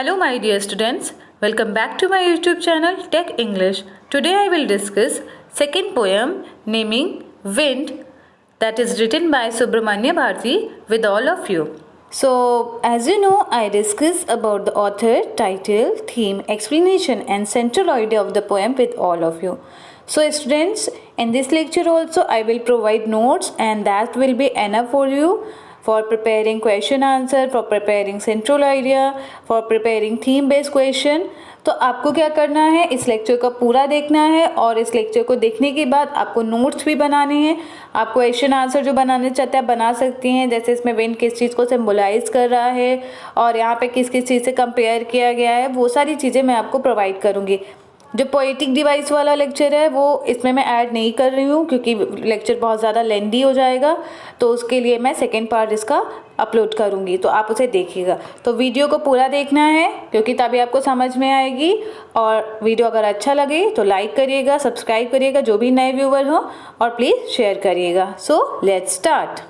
Hello my dear students, welcome back to my YouTube channel Tech English. Today I will discuss second poem naming Wind that is written by Subramanya Bharati with all of you. So as you know, I discuss about the author, title, theme, explanation and central idea of the poem with all of you. So students, in this lecture also I will provide notes and that will be enough for you for preparing question answer, for preparing central idea, for preparing theme based question. तो आपको क्या करना है, इस lecture का पूरा देखना है और इस लेक्चर को देखने के बाद आपको नोट्स भी बनाने हैं. आप क्वेश्चन आंसर जो बनाने चाहते हैं बना सकती हैं, जैसे इसमें विंड किस चीज़ को सिम्बोलाइज कर रहा है और यहाँ पे किस किस चीज़ से कंपेयर किया गया है, वो सारी चीज़ें मैं आपको प्रोवाइड करूँगी. जो पोएटिक डिवाइस वाला लेक्चर है वो इसमें मैं ऐड नहीं कर रही हूँ क्योंकि लेक्चर बहुत ज़्यादा लेंदी हो जाएगा, तो उसके लिए मैं सेकेंड पार्ट इसका अपलोड करूँगी, तो आप उसे देखिएगा. तो वीडियो को पूरा देखना है क्योंकि तभी आपको समझ में आएगी. और वीडियो अगर अच्छा लगे तो लाइक करिएगा, सब्सक्राइब करिएगा जो भी नए व्यूवर हो, और प्लीज़ शेयर करिएगा. So let's start.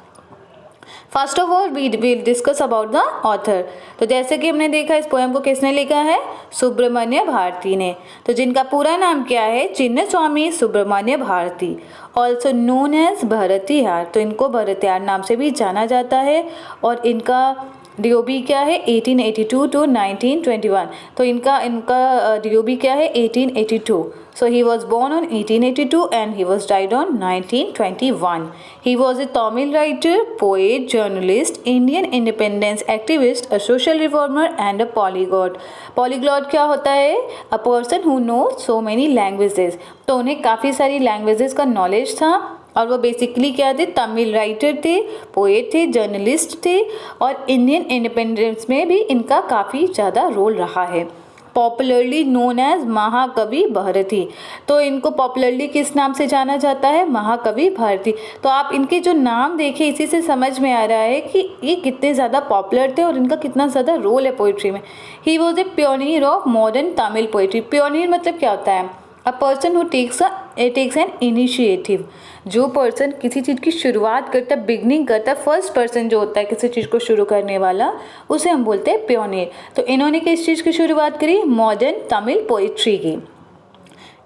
First of all we will discuss about the author. तो जैसे कि हमने देखा इस पोएम को किसने लिखा है, सुब्रमण्य भारती ने. तो जिनका पूरा नाम क्या है, Chinnaswamy Subramania Bharathi, also known as Bharathiyar. तो इनको भरतियार नाम से भी जाना जाता है. और इनका DOB क्या है, 1882 to 1921. तो इनका DOB क्या है, 1882. So he was born on 1882 and he was died on 1921. He was a Tamil writer, poet, journalist, Indian independence activist, a social reformer and a polyglot. Polyglot क्या होता है, a person who knows so many languages. तो उन्हें काफ़ी सारी languages का knowledge था और वो बेसिकली क्या थे, तमिल राइटर थे, पोएट थे, जर्नलिस्ट थे और इंडियन इंडिपेंडेंस में भी इनका काफ़ी ज़्यादा रोल रहा है. पॉपुलरली नोन एज महाकवि भारती. तो इनको पॉपुलरली किस नाम से जाना जाता है, महाकवि भारती. तो आप इनके जो नाम देखें इसी से समझ में आ रहा है कि ये कितने ज़्यादा पॉपुलर थे और इनका कितना ज़्यादा रोल है पोइट्री में. He was a pioneer of modern Tamil poetry. Pioneer मतलब क्या होता है, a person who takes an initiative. जो पर्सन किसी चीज़ की शुरुआत करता है, बिगनिंग करता है, फर्स्ट पर्सन जो होता है किसी चीज़ को शुरू करने वाला, उसे हम बोलते हैं प्योनियर. तो इन्होंने किस चीज़ की शुरुआत करी, मॉडर्न तमिल पोइट्री की.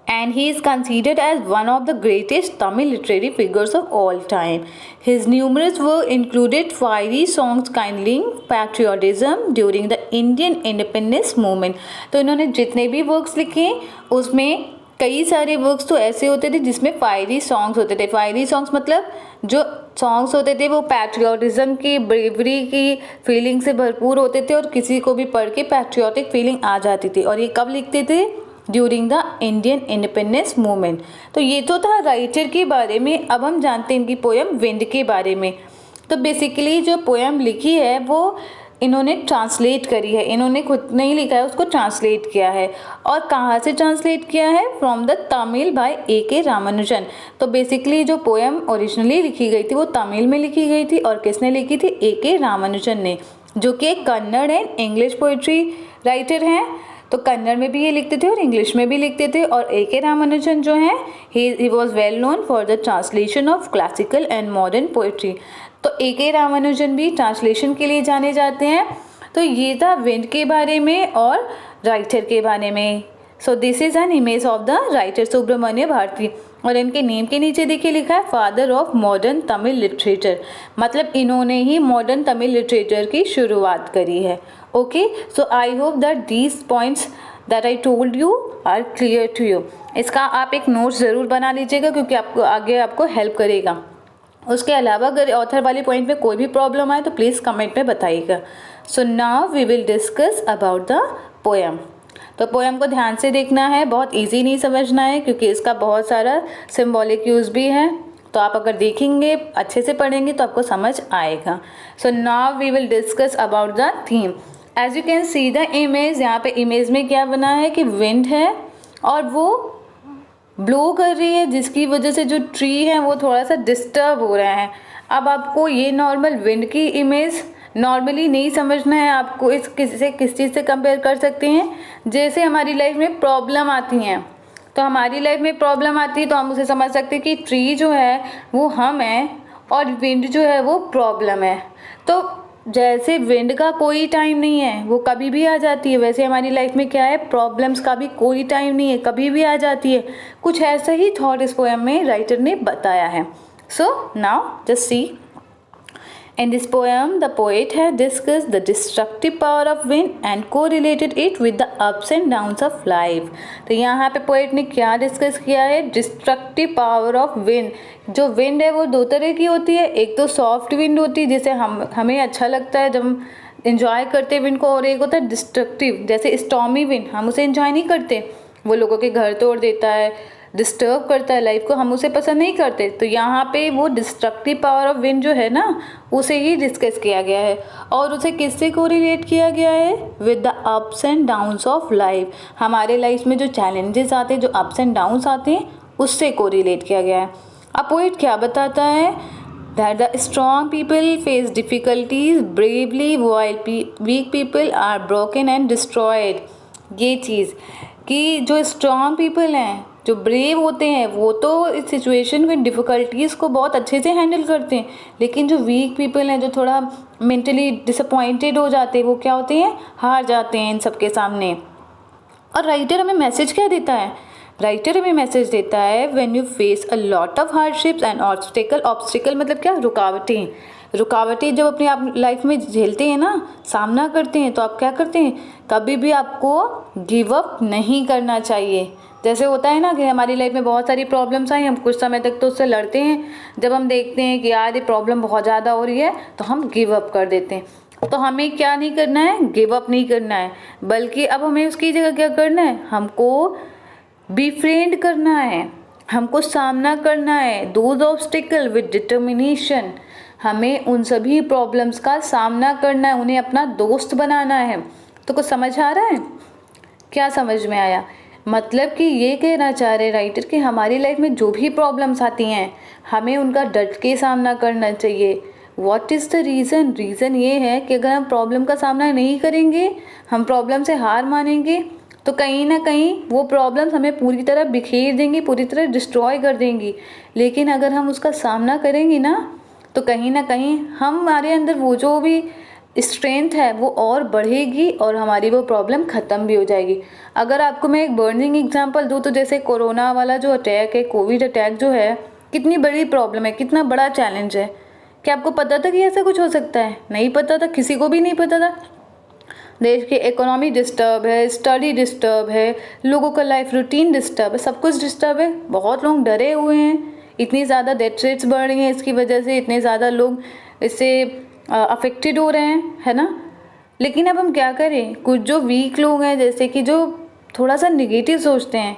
And he is considered as one of the greatest Tamil literary figures of all time. His numerous work included fiery songs kindling patriotism during the Indian independence movement. तो इन्होंने जितने भी वर्क्स लिखे उसमें कई सारे works तो ऐसे होते थे जिसमें फायरी सॉन्ग्स होते थे. फायरी सॉन्ग्स मतलब जो सॉन्ग्स होते थे वो पैट्रियोटिज्म की, ब्रेवरी की फीलिंग से भरपूर होते थे और किसी को भी पढ़ के पैट्रियोटिक फीलिंग आ जाती थी. और ये कब लिखते थे, during the Indian independence movement. तो ये तो था राइटर के बारे में. अब हम जानते हैं इनकी पोएम विंड के बारे में. तो बेसिकली जो पोएम लिखी है वो इन्होंने ट्रांसलेट करी है, इन्होंने खुद नहीं लिखा है, उसको ट्रांसलेट किया है. और कहाँ से ट्रांसलेट किया है, from the Tamil by A.K. Ramanujan. तो बेसिकली जो पोएम ओरिजिनली लिखी गई थी वो तमिल में लिखी गई थी और किसने लिखी थी, A.K. रामानुजन ने, जो कि एक Kannada and English poetry writer हैं. तो कन्नड़ में भी ये लिखते थे और इंग्लिश में भी लिखते थे. और A.K. रामानुजन जो हैं, he was well known for the translation of classical and modern poetry. तो A.K. रामानुजन भी ट्रांसलेशन के लिए जाने जाते हैं. तो ये था विंड के बारे में और राइटर के बारे में. So this is an image of the writer Subramania Bharati. और इनके नेम के नीचे देखिए लिखा है father of modern Tamil literature. मतलब इन्होंने ही मॉडर्न तमिल लिटरेचर की शुरुआत करी है. Okay, so I hope that these points that I told you are clear to you. इसका आप एक नोट्स ज़रूर बना लीजिएगा क्योंकि आपको आगे आपको हेल्प करेगा. उसके अलावा अगर ऑथर वाले पॉइंट में कोई भी प्रॉब्लम आए तो प्लीज़ कमेंट में बताइएगा. So now we will discuss about the poem. तो पोएम को ध्यान से देखना है, बहुत इजी नहीं समझना है क्योंकि इसका बहुत सारा सिंबॉलिक यूज़ भी है. तो आप अगर देखेंगे, अच्छे से पढ़ेंगे तो आपको समझ आएगा. So now we will discuss about the theme. As you can see the image, यहाँ पे इमेज में क्या बना है कि विंड है और वो ब्लो कर रही है जिसकी वजह से जो ट्री है वो थोड़ा सा डिस्टर्ब हो रहे हैं. अब आपको ये नॉर्मल विंड की इमेज नॉर्मली नहीं समझना है, आपको इस किस चीज़ से कंपेयर कर सकते हैं, जैसे हमारी लाइफ में प्रॉब्लम आती हैं. तो हमारी लाइफ में प्रॉब्लम आती है तो हम उसे समझ सकते हैं कि ट्री जो है वो हम हैं और विंड जो है वो प्रॉब्लम है. तो जैसे विंड का कोई टाइम नहीं है, वो कभी भी आ जाती है, वैसे हमारी लाइफ में क्या है, प्रॉब्लम्स का भी कोई टाइम नहीं है, कभी भी आ जाती है। कुछ ऐसा ही थॉट इस पोएम में राइटर ने बताया है। So now just see, in this poem the poet has discussed the destructive power of wind and correlated it with the ups and downs of life। तो यहाँ पे पोएट ने क्या डिस्कस किया है, डिस्ट्रक्टिव पावर ऑफ विंड। जो wind है वो दो तरह की होती है, एक तो सॉफ्ट विंड होती है जिसे हमें अच्छा लगता है जब हम इंजॉय करते हैं विंड को, और एक होता है डिस्ट्रक्टिव, जैसे स्टॉर्मी विंड, हम उसे इंजॉय नहीं करते, वो लोगों के घर तोड़ देता है, डिस्टर्ब करता है लाइफ को, हम उसे पसंद नहीं करते। तो यहाँ पे वो डिस्ट्रक्टिव पावर ऑफ विंड जो है ना, उसे ही डिस्कस किया गया है, और उसे किससे कोरिलेट किया गया है, with the ups and downs of life. हमारे लाइफ में जो चैलेंजेस आते हैं, जो अप्स एंड डाउन्स आते हैं, उससे कोरिलेट किया गया है। अब पोएट क्या बताता है, that the strong people face difficulties bravely while weak people are broken and destroyed. ये चीज़ कि जो स्ट्रॉन्ग पीपल हैं, जो ब्रेव होते हैं, वो तो इस सिचुएशन में डिफ़िकल्टीज़ को बहुत अच्छे से हैंडल करते हैं, लेकिन जो वीक पीपल हैं, जो थोड़ा मेंटली डिसअपॉइंटेड हो जाते हैं, वो क्या होते हैं, हार जाते हैं इन सब के सामने। और राइटर हमें मैसेज क्या देता है, राइटर हमें मैसेज देता है, when you face a lot of hardships and obstacle मतलब क्या, रुकावटें जब अपनी आप लाइफ में झेलते हैं ना, सामना करते हैं, तो आप क्या करते हैं, कभी भी आपको गिव अप नहीं करना चाहिए। जैसे होता है ना कि हमारी लाइफ में बहुत सारी प्रॉब्लम्स आई, हम कुछ समय तक तो उससे लड़ते हैं, जब हम देखते हैं कि यार ये प्रॉब्लम बहुत ज़्यादा हो रही है तो हम गिव अप कर देते हैं। तो हमें क्या नहीं करना है, गिव अप नहीं करना है, बल्कि अब हमें उसकी जगह क्या करना है, हमको बिफ्रेंड करना है, हमको सामना करना है, दोज ऑब्स्टिकल विद डिटर्मिनेशन। हमें उन सभी प्रॉब्लम्स का सामना करना है, उन्हें अपना दोस्त बनाना है। तो कुछ समझ आ रहा है, क्या समझ में आया? मतलब कि ये कहना चाह रहे राइटर कि हमारी लाइफ में जो भी प्रॉब्लम्स आती हैं, हमें उनका डट के सामना करना चाहिए। What is the reason? Reason ये है कि अगर हम प्रॉब्लम का सामना नहीं करेंगे, हम प्रॉब्लम से हार मानेंगे, तो कहीं ना कहीं वो प्रॉब्लम्स हमें पूरी तरह बिखेर देंगी, पूरी तरह डिस्ट्रॉय कर देंगी। लेकिन अगर हम उसका सामना करेंगे ना, तो कहीं ना कहीं हमारे अंदर वो जो भी स्ट्रेंथ है वो और बढ़ेगी, और हमारी वो प्रॉब्लम ख़त्म भी हो जाएगी। अगर आपको मैं एक बर्निंग एग्जांपल दूँ, तो जैसे कोरोना वाला जो अटैक है, कोविड अटैक जो है, कितनी बड़ी प्रॉब्लम है, कितना बड़ा चैलेंज है। क्या आपको पता था कि ऐसा कुछ हो सकता है? नहीं पता था, किसी को भी नहीं पता था। देश की इकोनॉमी डिस्टर्ब है, स्टडी डिस्टर्ब है, लोगों का लाइफ रूटीन डिस्टर्ब है, सब कुछ डिस्टर्ब है। बहुत लोग डरे हुए हैं, इतनी ज़्यादा डेथ रेट्स बढ़ रही हैं इसकी वजह से, इतने ज़्यादा लोग इससे अफेक्टेड हो रहे हैं, है ना। लेकिन अब हम क्या करें, कुछ जो वीक लोग हैं, जैसे कि जो थोड़ा सा निगेटिव सोचते हैं,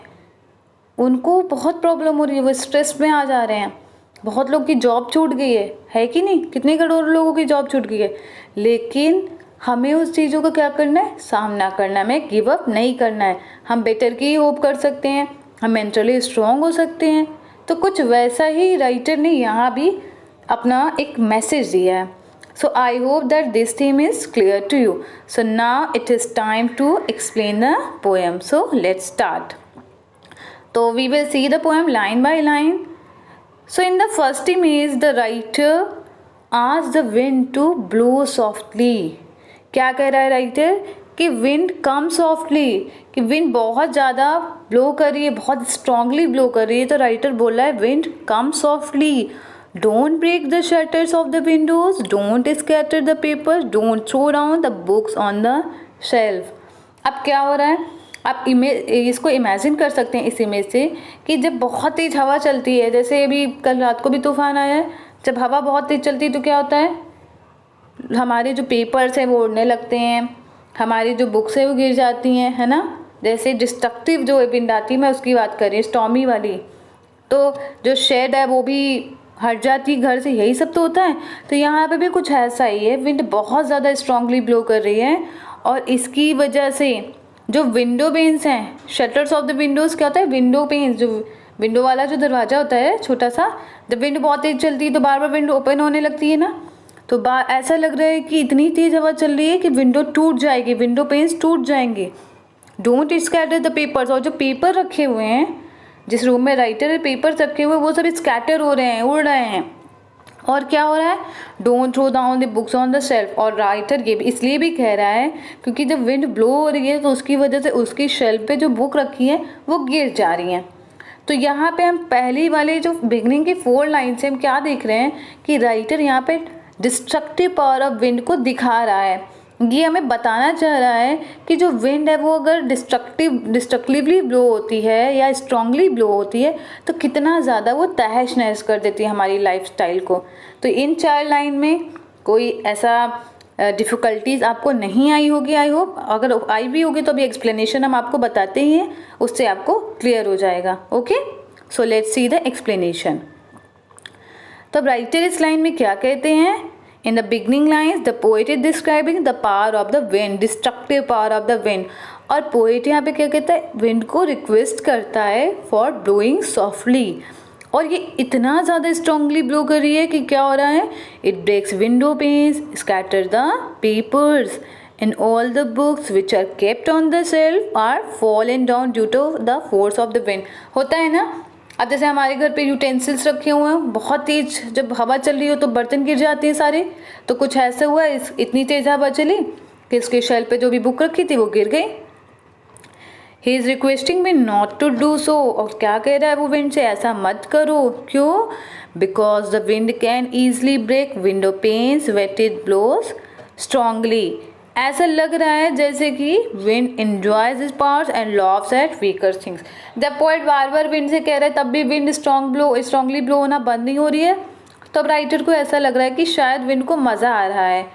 उनको बहुत प्रॉब्लम हो रही है, वो स्ट्रेस में आ जा रहे हैं। बहुत लोग की जॉब छूट गई है कि नहीं, कितने करोड़ लोगों की जॉब छूट गई है। लेकिन हमें उस चीज़ों का क्या करना है, सामना करना है, हमें गिव अप नहीं करना है। हम बेटर की होप कर सकते हैं, हम मेंटली स्ट्रॉन्ग हो सकते हैं। तो कुछ वैसा ही राइटर ने यहाँ भी अपना एक मैसेज दिया है। So I hope that this theme is clear to you. So now it is time to explain the poem. So let's start. So we will see the poem line by line. So in the first image, the writer asks the wind to blow softly. क्या कह रहा है writer कि wind कम softly, कि wind बहुत ज़्यादा blow कर रही है, बहुत स्ट्रांगली ब्लो कर रही है। तो राइटर बोल रहा है wind come softly, don't break the shutters of the windows, don't scatter the papers, don't throw down the books on the shelf। अब क्या हो रहा है, आप इसको इमेजिन कर सकते हैं इस इमेज से कि जब बहुत तेज़ हवा चलती है, जैसे अभी कल रात को भी तूफान आया है, जब हवा बहुत तेज़ चलती है तो क्या होता है, हमारे जो पेपर्स हैं वो उड़ने लगते हैं, हमारी जो बुक्स है वो गिर जाती हैं, है ना। जैसे डिस्ट्रक्टिव जो विंड आती है, मैं उसकी बात कर रही हूँ, स्टॉर्मी वाली। तो जो शेड है वो भी हट जाती है घर से, यही सब तो होता है। तो यहाँ पे भी कुछ ऐसा ही है, विंड बहुत ज़्यादा स्ट्रांगली ब्लो कर रही है, और इसकी वजह से जो विंडो पेन्स हैं, शटर्स ऑफ द विंडोज़, क्या होता है, विंडो पेन्स, जो विंडो वाला जो दरवाज़ा होता है छोटा सा, जब विंड बहुत तेज़ चलती है तो बार बार विंडो ओपन होने लगती है ना। तो ऐसा लग रहा है कि इतनी तेज़ हवा चल रही है कि विंडो टूट जाएगी, विंडो पेन्स टूट जाएंगे। डोंट स्कैटर द पेपर्स, और जो पेपर रखे हुए हैं, जिस रूम में राइटर पेपर रखे हुए, वो सब स्कैटर हो रहे हैं, उड़ रहे हैं। और क्या हो रहा है, don't throw down the books on the shelf. और राइटर ये भी इसलिए भी कह रहा है क्योंकि जब विंड ब्लो हो रही है तो उसकी वजह से उसकी शेल्फ पे जो बुक रखी है वो गिर जा रही हैं। तो यहाँ पे हम पहली वाले जो बिगनिंग की 4 लाइन से हम क्या देख रहे हैं कि राइटर यहाँ पे डिस्ट्रक्टिव पावर ऑफ विंड को दिखा रहा है। ये हमें बताना चाह रहा है कि जो विंड है वो अगर डिस्ट्रक्टिवली ब्लो होती है या स्ट्रांगली ब्लो होती है तो कितना ज़्यादा वो तहस नहस कर देती है हमारी लाइफस्टाइल को। तो इन 4 लाइन में कोई ऐसा डिफ़िकल्टीज आपको नहीं आई होगी, आई होप। अगर आई भी होगी तो अभी एक्सप्लेनेशन हम आपको बताते ही हैं, उससे आपको क्लियर हो जाएगा। Okay, so let's see the explanation. तो राइटर इस लाइन में क्या कहते हैं, in the beginning lines the poet is describing the power of the wind, destructive power of the wind. और पोएट यहाँ पे क्या कहता है, विंड को रिक्वेस्ट करता है फॉर ब्लोइंग सॉफ्टली। और ये इतना ज़्यादा स्ट्रांगली ब्लो कर रही है कि क्या हो रहा है, it breaks window panes, scatter the papers and all the books which are kept on the shelf are fallen down due to the force of the wind. होता है ना, अब जैसे हमारे घर पे यूटेंसिल्स रखे हुए हैं, बहुत तेज जब हवा चल रही हो तो बर्तन गिर जाते हैं सारे। तो कुछ ऐसा हुआ, इतनी तेज हवा चली कि इसके शेल्फ पे जो भी बुक रखी थी वो गिर गई। He is requesting me not to do so. और क्या कह रहा है वो विंड से, ऐसा मत करो। क्यों, because the wind can easily break window panes wet it blows strongly. ऐसा लग रहा है जैसे कि wind enjoys his powers and loves at weaker things. जब पोएट बार बार विंड से कह रहा है तब भी विंड स्ट्रांगली ब्लो होना बंद नहीं हो रही है, तब राइटर को ऐसा लग रहा है कि शायद विंड को मज़ा आ रहा है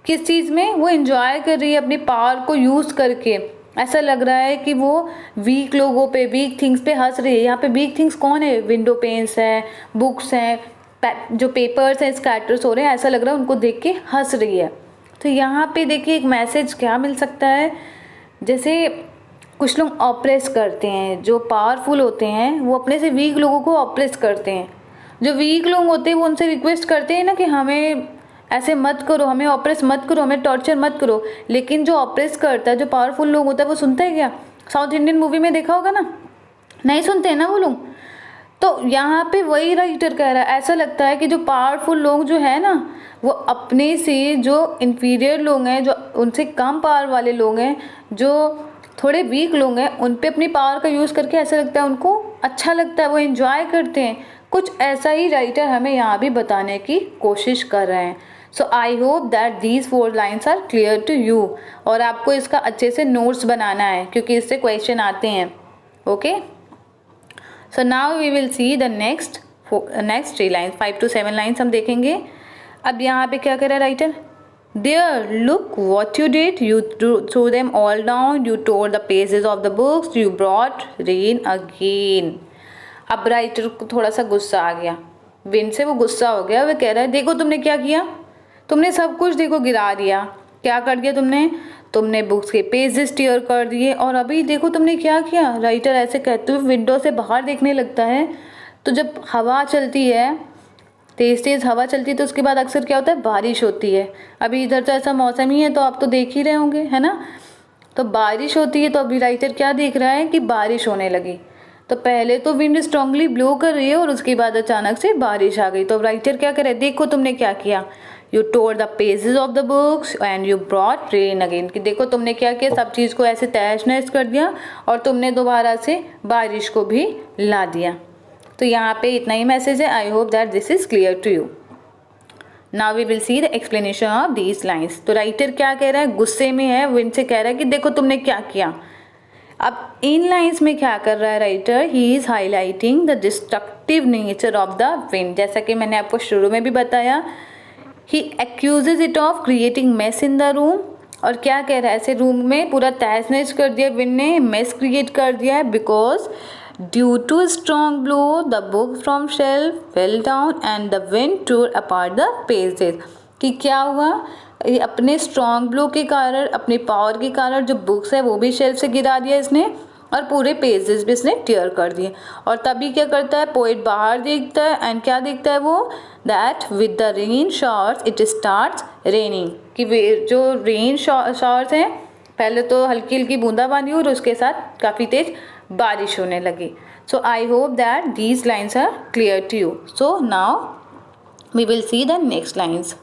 किस चीज़ में, वो एंजॉय कर रही है अपनी पावर को यूज़ करके। ऐसा लग रहा है कि वो वीक लोगों पे, वीक थिंग्स पे हंस रही है। यहाँ पे वीक थिंग्स कौन है, विंडो पेन्स हैं, बुक्स हैं, जो पेपर्स हैं स्कैटर्स हो रहे हैं, ऐसा लग रहा है उनको देख के हंस रही है। तो यहाँ पे देखिए एक मैसेज क्या मिल सकता है, जैसे कुछ लोग ऑप्रेस करते हैं, जो पावरफुल होते हैं वो अपने से वीक लोगों को ऑप्रेस करते हैं। जो वीक लोग होते हैं वो उनसे रिक्वेस्ट करते हैं ना कि हमें ऐसे मत करो, हमें ऑप्रेस मत करो, हमें टॉर्चर मत करो। लेकिन जो ऑप्रेस करता है, जो पावरफुल लोग होता है, वो सुनता है क्या? साउथ इंडियन मूवी में देखा होगा ना, नहीं सुनते हैं ना वो लोग। तो यहाँ पे वही राइटर कह रहा है, ऐसा लगता है कि जो पावरफुल लोग जो है ना, वो अपने से जो इन्फीरियर लोग हैं, जो उनसे कम पावर वाले लोग हैं, जो थोड़े वीक लोग हैं, उन पे अपनी पावर का यूज़ करके ऐसा लगता है उनको अच्छा लगता है, वो एंजॉय करते हैं। कुछ ऐसा ही राइटर हमें यहाँ भी बताने की कोशिश कर रहे हैं। So I hope that these 4 lines are clear to you. और आपको इसका अच्छे से नोट्स बनाना है क्योंकि इससे क्वेश्चन आते हैं। Okay, so now we will see the next 3 lines, 5 to 7 lines हम देखेंगे। अब यहाँ पे क्या कर रहा है writer, there look what you did, you threw them all down, you tore the pages of the books, you brought rain again. अब राइटर को थोड़ा सा गुस्सा आ गया, विंड से वो गुस्सा हो गया। वो कह रहा है देखो तुमने क्या किया, तुमने सब कुछ देखो गिरा दिया, क्या कर दिया तुमने बुक्स के पेजेस टीयर कर दिए, और अभी देखो तुमने क्या किया। राइटर ऐसे कहते हुए विंडो से बाहर देखने लगता है। तो जब हवा चलती है, तेज़ हवा चलती है, तो उसके बाद अक्सर क्या होता है, बारिश होती है। अभी इधर तो ऐसा मौसम ही है, तो आप तो देख ही रहे होंगे, है ना। तो बारिश होती है, तो अभी राइटर क्या देख रहा है कि बारिश होने लगी। तो पहले तो विंड स्ट्रांगली ब्लो कर रही है और उसके बाद अचानक से बारिश आ गई। तो राइटर क्या करे, देखो तुमने क्या किया, you tore the pages of the books and you brought rain again, कि देखो तुमने क्या किया, सब चीज़ को ऐसे तहस नहस कर दिया और तुमने दोबारा से बारिश को भी ला दिया। तो यहाँ पे इतना ही मैसेज है। I hope that this is clear to you. Now we will see the explanation of these lines. तो राइटर क्या कह रहा है, गुस्से में है, विंड से कह रहा है कि देखो तुमने क्या किया। अब इन लाइन्स में क्या कर रहा है writer, he is highlighting the destructive nature of the wind. जैसा कि मैंने आपको शुरू में भी बताया, he accuses it of creating mess in the room. और क्या कह रहा है, ऐसे रूम में पूरा तहस नहस कर दिया विंड ने, मेस क्रिएट कर दिया है। Because due to strong blow the book from shelf fell down and the wind tore apart the pages. कि क्या हुआ, ये अपने स्ट्रॉन्ग ब्लो के कारण, अपनी पावर के कारण जो बुक्स है वो भी शेल्फ से गिरा दिया इसने, और पूरे पेजेस भी इसने टीयर कर दिए। और तभी क्या करता है, पोएट बाहर देखता है एंड क्या देखता है वो, that with the rain showers it starts raining. कि जो रेन शॉवर्स हैं, पहले तो हल्की हल्की बूंदाबांदी और उसके साथ काफ़ी तेज बारिश होने लगी। So I hope that these lines are clear to you. So now we will see the next lines.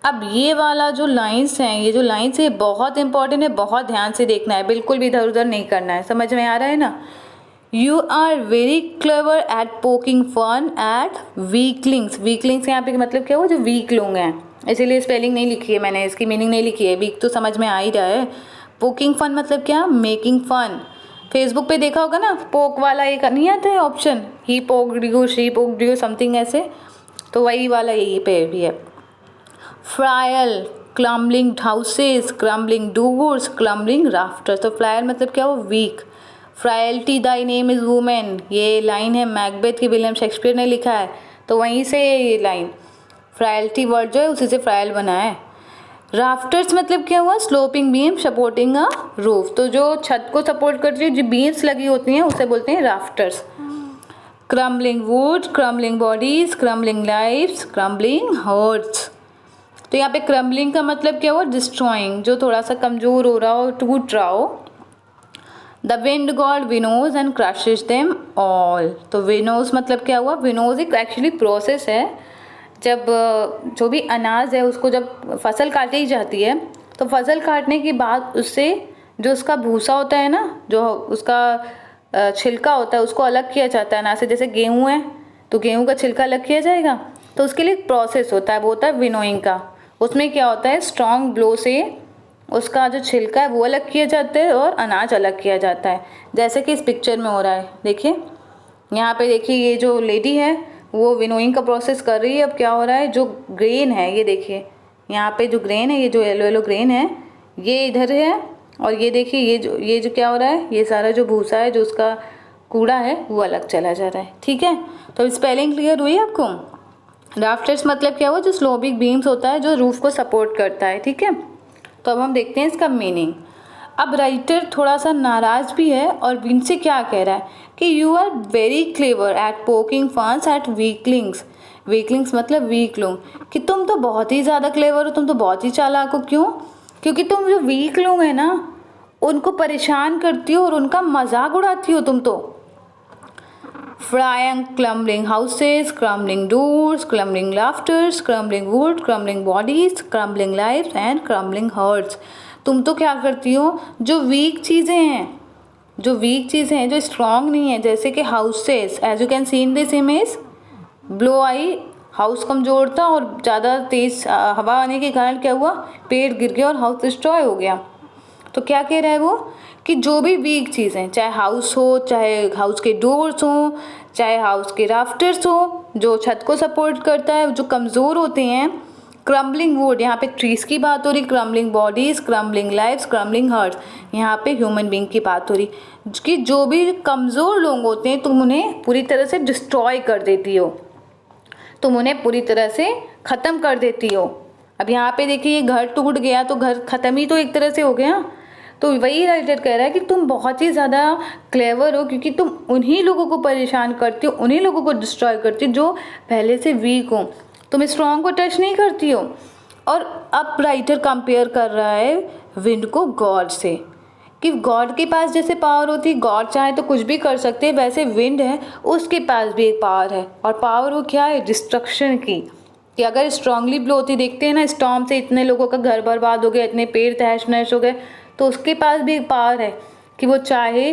अब ये वाला जो लाइन्स हैं, ये जो लाइन्स है बहुत इंपॉर्टेंट है, बहुत ध्यान से देखना है, बिल्कुल भी इधर उधर नहीं करना है। समझ में आ रहा है ना? You are very clever at poking fun at weaklings. Weaklings यहाँ पे मतलब क्या हुआ? जो वीक लोग हैं, इसीलिए स्पेलिंग नहीं लिखी है मैंने, इसकी मीनिंग नहीं लिखी है। वीक तो समझ में आ ही रहा है। पोकिंग फन मतलब क्या? Making fun. फेसबुक पे देखा होगा ना, पोक वाला एक नहीं आता है option, he poked you, she poked you, something ऐसे, तो वही वाला यही पे भी है। Frail, crumbling houses, crumbling doors, crumbling rafters. तो फ्रायल मतलब क्या? वो weak. Frailty thy name is women, ये लाइन है मैकबेथ की, विलियम शेक्सपियर ने लिखा है, तो वहीं से ये लाइन, फ्रायल्टी वर्ड जो है उसी से फ्रायल बना है। राफ्टर्स मतलब क्या हुआ? Sloping beam supporting a roof. तो जो छत को सपोर्ट करती है, जो बीम्स लगी होती हैं, उसे बोलते हैं rafters. Crumbling wood, crumbling bodies, crumbling lifes, crumbling hearts. तो यहाँ पे क्रम्बलिंग का मतलब क्या हुआ? डिस्ट्रॉइंग, जो थोड़ा सा कमजोर हो रहा हो, टूट रहा हो। The wind god winnows and crushes them all. तो विनोज मतलब क्या हुआ? विनोज एक एक्चुअली प्रोसेस है, जब जो भी अनाज है उसको जब फसल काटी जाती है, तो फसल काटने के बाद उससे जो उसका भूसा होता है ना, जो उसका छिलका होता है, उसको अलग किया जाता है अनाज से। जैसे गेहूँ है तो गेहूँ का छिलका अलग किया जाएगा, तो उसके लिए एक प्रोसेस होता है, वो होता है विनोइंग का। उसमें क्या होता है? स्ट्रॉन्ग ब्लो से उसका जो छिलका है वो अलग किया जाता है और अनाज अलग किया जाता है, जैसे कि इस पिक्चर में हो रहा है। देखिए यहाँ पे, देखिए ये जो लेडी है वो विनोइंग का प्रोसेस कर रही है। अब क्या हो रहा है? जो ग्रेन है, ये देखिए यहाँ पे जो ग्रेन है, ये जो येलो येलो ग्रेन है, ये इधर है, और ये देखिए ये जो क्या हो रहा है? ये सारा जो भूसा है, जो उसका कूड़ा है, वो अलग चला जा रहा है। ठीक है, तो स्पेलिंग क्लियर हुई आपको? राफ्टर्स मतलब क्या हुआ? जो स्लोपिंग बीम्स होता है, जो रूफ को सपोर्ट करता है। ठीक है, तो अब हम देखते हैं इसका मीनिंग। अब राइटर थोड़ा सा नाराज भी है और विन से क्या कह रहा है कि you are very clever at poking funs at weaklings. Weaklings मतलब वीक लोग, कि तुम तो बहुत ही ज़्यादा क्लेवर हो, तुम तो बहुत ही चालाक हो। क्यों? क्योंकि तुम जो वीक लोग हैं ना, उनको परेशान करती हो और उनका मजाक उड़ाती हो तुम तो। Frying, crumbling houses, crumbling doors, crumbling laughters, crumbling wood, crumbling bodies, crumbling lives and crumbling hearts। तुम तो क्या करती हो? जो वीक चीज़ें हैं, जो वीक चीज़ें हैं, जो स्ट्रॉन्ग नहीं है, जैसे कि houses, as you can see in this image, blow I, house कमजोर था और ज़्यादा तेज हवा आने के कारण क्या हुआ? पेड़ गिर गया और हाउस डिस्ट्रॉय हो गया। तो क्या कह रहा है वो? कि जो भी वीक चीज़ें, चाहे हाउस हो, चाहे हाउस के डोर्स हो, चाहे हाउस के राफ्टर्स हो, जो छत को सपोर्ट करता है, जो कमज़ोर होते हैं। क्रम्बलिंग वुड, यहाँ पे ट्रीज की बात हो रही, crumbling bodies, crumbling lifes, crumbling hearts, यहाँ पे ह्यूमन बीइंग की बात हो रही, कि जो भी कमज़ोर लोग होते हैं तुम उन्हें पूरी तरह से डिस्ट्रॉय कर देती हो, तुम उन्हें पूरी तरह से ख़त्म कर देती हो। अब यहाँ पे देखिए, ये घर टूट गया तो घर ख़त्म ही तो एक तरह से हो गया। तो वही राइटर कह रहा है कि तुम बहुत ही ज़्यादा क्लेवर हो, क्योंकि तुम उन्हीं लोगों को परेशान करती हो, उन्हीं लोगों को डिस्ट्रॉय करती हो जो पहले से वीक हो, तुम स्ट्रॉन्ग को टच नहीं करती हो। और अब राइटर कंपेयर कर रहा है विंड को गॉड से, कि गॉड के पास जैसे पावर होती, गॉड चाहे तो कुछ भी कर सकते हैं, वैसे विंड है, उसके पास भी एक पावर है। और पावर वो क्या है? डिस्ट्रक्शन की, कि अगर स्ट्रांगली ब्लो होती, देखते हैं ना स्टॉर्म से इतने लोगों का घर बर्बाद हो गया, इतने पेड़ तहस नहस हो गए, तो उसके पास भी एक पावर है कि वो चाहे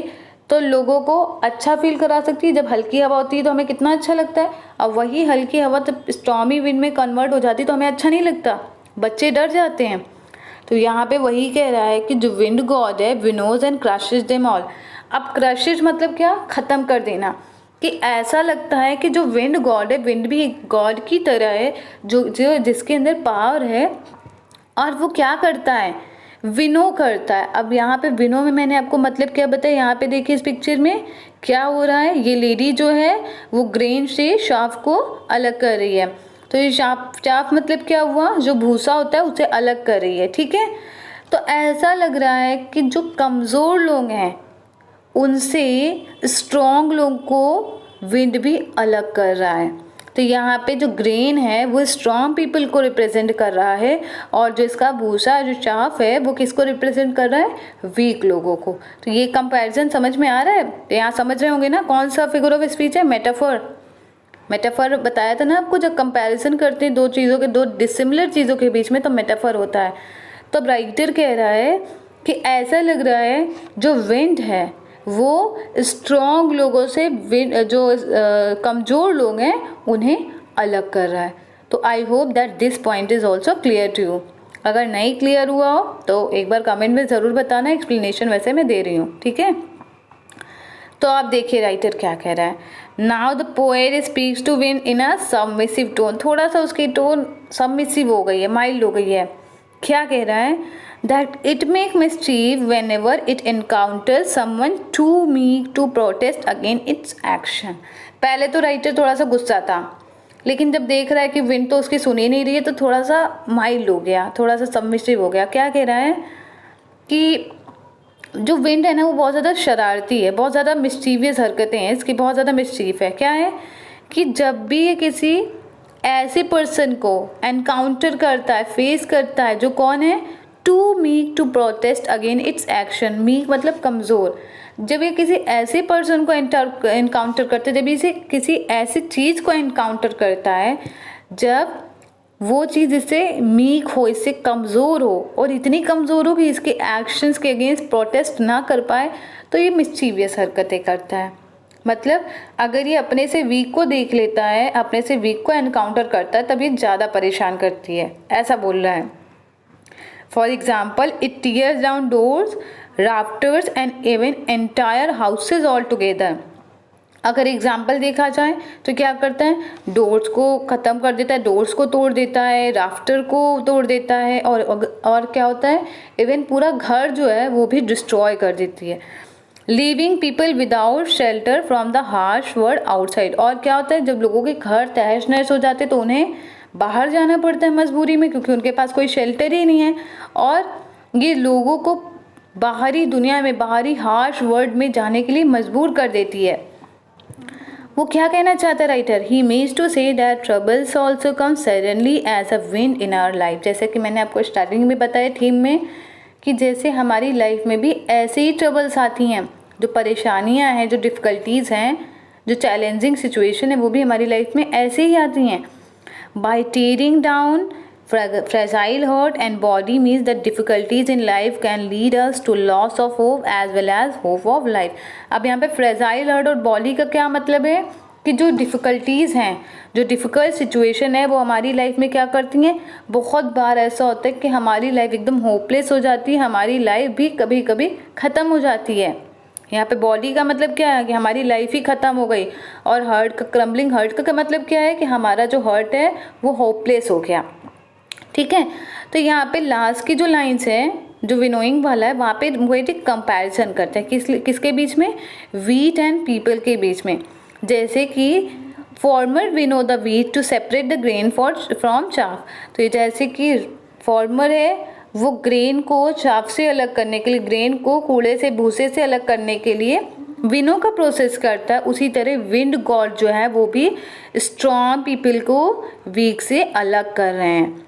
तो लोगों को अच्छा फील करा सकती है। जब हल्की हवा होती है तो हमें कितना अच्छा लगता है, अब वही हल्की हवा जब स्टॉर्मी विंड में कन्वर्ट हो जाती है तो हमें अच्छा नहीं लगता, बच्चे डर जाते हैं। तो यहाँ पे वही कह रहा है कि जो विंड गॉड है, विनोज एंड क्रशेज देम ऑल। अब क्रशेज मतलब क्या? ख़त्म कर देना, कि ऐसा लगता है कि जो विंड गॉड है, विंड भी गॉड की तरह है, जो जिसके अंदर पावर है, और वो क्या करता है? विनो करता है। अब यहाँ पे विनो में मैंने आपको मतलब क्या बताया, यहाँ पे देखिए इस पिक्चर में क्या हो रहा है, ये लेडी जो है वो ग्रेन से शाफ को अलग कर रही है। तो ये शाफ मतलब क्या हुआ? जो भूसा होता है उसे अलग कर रही है। ठीक है, तो ऐसा लग रहा है कि जो कमज़ोर लोग हैं उनसे स्ट्रॉन्ग लोग को विंड भी अलग कर रहा है। तो यहाँ पे जो ग्रेन है वो स्ट्रॉन्ग पीपल को रिप्रेजेंट कर रहा है, और जो इसका भूसा, जो चाफ है, वो किसको रिप्रेजेंट कर रहा है? वीक लोगों को। तो ये कंपैरिजन समझ में आ रहा है? यहाँ समझ रहे होंगे ना कौन सा फिगर ऑफ स्पीच है? मेटाफोर। मेटाफर बताया था ना आपको, जब कंपैरिजन करते हैं दो चीज़ों के, दो डिसिमिलर चीज़ों के बीच में, तो मेटाफर होता है। तो अब राइटर कह रहा है कि ऐसा लग रहा है जो विंड है वो स्ट्रॉन्ग लोगों से जो कमज़ोर लोग हैं उन्हें अलग कर रहा है। तो I hope that this point is also clear to you. अगर नहीं क्लियर हुआ हो तो एक बार कमेंट में ज़रूर बताना, एक्सप्लेनेशन वैसे मैं दे रही हूँ, ठीक है। तो आप देखिए राइटर क्या कह रहा है। Now the poet speaks to wind in a submissive tone, थोड़ा सा उसकी टोन सबमिसिव हो गई है, माइल्ड हो गई है। क्या कह रहा है, that it make mischief whenever it encounter someone too meek to protest again its action. पहले तो राइटर थोड़ा सा गुस्सा था, लेकिन जब देख रहा है कि विंड तो उसकी सुनी नहीं रही है तो थोड़ा सा माइल्ड हो गया, थोड़ा सा सबमिसिव हो गया। क्या कह रहा है कि जो विंड है ना वो बहुत ज़्यादा शरारती है, बहुत ज़्यादा मिस्चीवियस हरकतें हैं इसकी, बहुत ज़्यादा मिस्चीफ है। क्या है कि जब भी ये किसी ऐसे पर्सन को एनकाउंटर करता है, फेस करता है, जो कौन है, too meek to protest again its action. Meek मतलब कमज़ोर। जब ये किसी ऐसे पर्सन को एनकाउंटर करता है, जब इसे किसी ऐसी चीज़ को एनकाउंटर करता है, जब वो चीज़ इससे मीक हो, इससे कमज़ोर हो, और इतनी कमज़ोर हो कि इसके एक्शंस के अगेंस्ट प्रोटेस्ट ना कर पाए, तो ये मिस्चीवियस हरकतें करता है। मतलब अगर ये अपने से वीक को देख लेता है, अपने से वीक को एनकाउंटर करता है, तब ये ज़्यादा परेशान करती है, ऐसा बोल रहा है। For example, it tears down doors, rafters and even entire houses all together. अगर एग्जाम्पल देखा जाए तो क्या करता है, डोर्स को ख़त्म कर देता है, डोर्स को तोड़ देता है, राफ्टर को तोड़ देता है, और क्या होता है, इवन पूरा घर जो है वो भी डिस्ट्रॉय कर देती है। Leaving people without shelter from the harsh world outside. और क्या होता है, जब लोगों के घर तहस नहस हो जाते तो उन्हें बाहर जाना पड़ता है मजबूरी में, क्योंकि उनके पास कोई शेल्टर ही नहीं है, और ये लोगों को बाहरी दुनिया में, बाहरी हार्श वर्ल्ड में जाने के लिए मजबूर कर देती है। वो क्या कहना चाहता है writer, he means to say that troubles also come suddenly as a wind in our life. जैसे कि मैंने आपको स्टार्टिंग में बताया थीम में, कि जैसे हमारी लाइफ में भी ऐसे ही ट्रबल्स आती हैं, जो परेशानियां हैं, जो डिफ़िकल्टीज़ हैं, जो चैलेंजिंग सिचुएशन है, वो भी हमारी लाइफ में ऐसे ही आती हैं। By tearing down fragile heart and body means that difficulties in life can lead us to loss of hope as well as hope of life। अब यहाँ पे fragile heart और body का क्या मतलब है कि जो डिफ़िकल्टीज़ हैं, जो डिफ़िकल्ट सिचुएशन है, वो हमारी लाइफ में क्या करती हैं, बहुत बार ऐसा होता है कि हमारी लाइफ एकदम होपलेस हो जाती है, हमारी लाइफ भी कभी कभी ख़त्म हो जाती है। यहाँ पे बॉडी का मतलब क्या है कि हमारी लाइफ ही ख़त्म हो गई, और हर्ट का, क्रम्बलिंग हर्ट का मतलब क्या है कि हमारा जो हर्ट है वो होपलेस हो गया, ठीक है। तो यहाँ पे लास्ट की जो लाइन्स है, जो विनोइंग वाला है, वहाँ पे वो एक कंपैरिजन करते हैं किसके बीच में, वीट एंड पीपल के बीच में। जैसे कि farmer winnow the wheat to separate the grain from chaff. तो ये जैसे कि फॉर्मर है, वो ग्रेन को चाफ से अलग करने के लिए, ग्रेन को कूड़े से, भूसे से अलग करने के लिए विनो का प्रोसेस करता है। उसी तरह विंड गॉड जो है वो भी स्ट्रॉन्ग पीपल को वीक से अलग कर रहे हैं।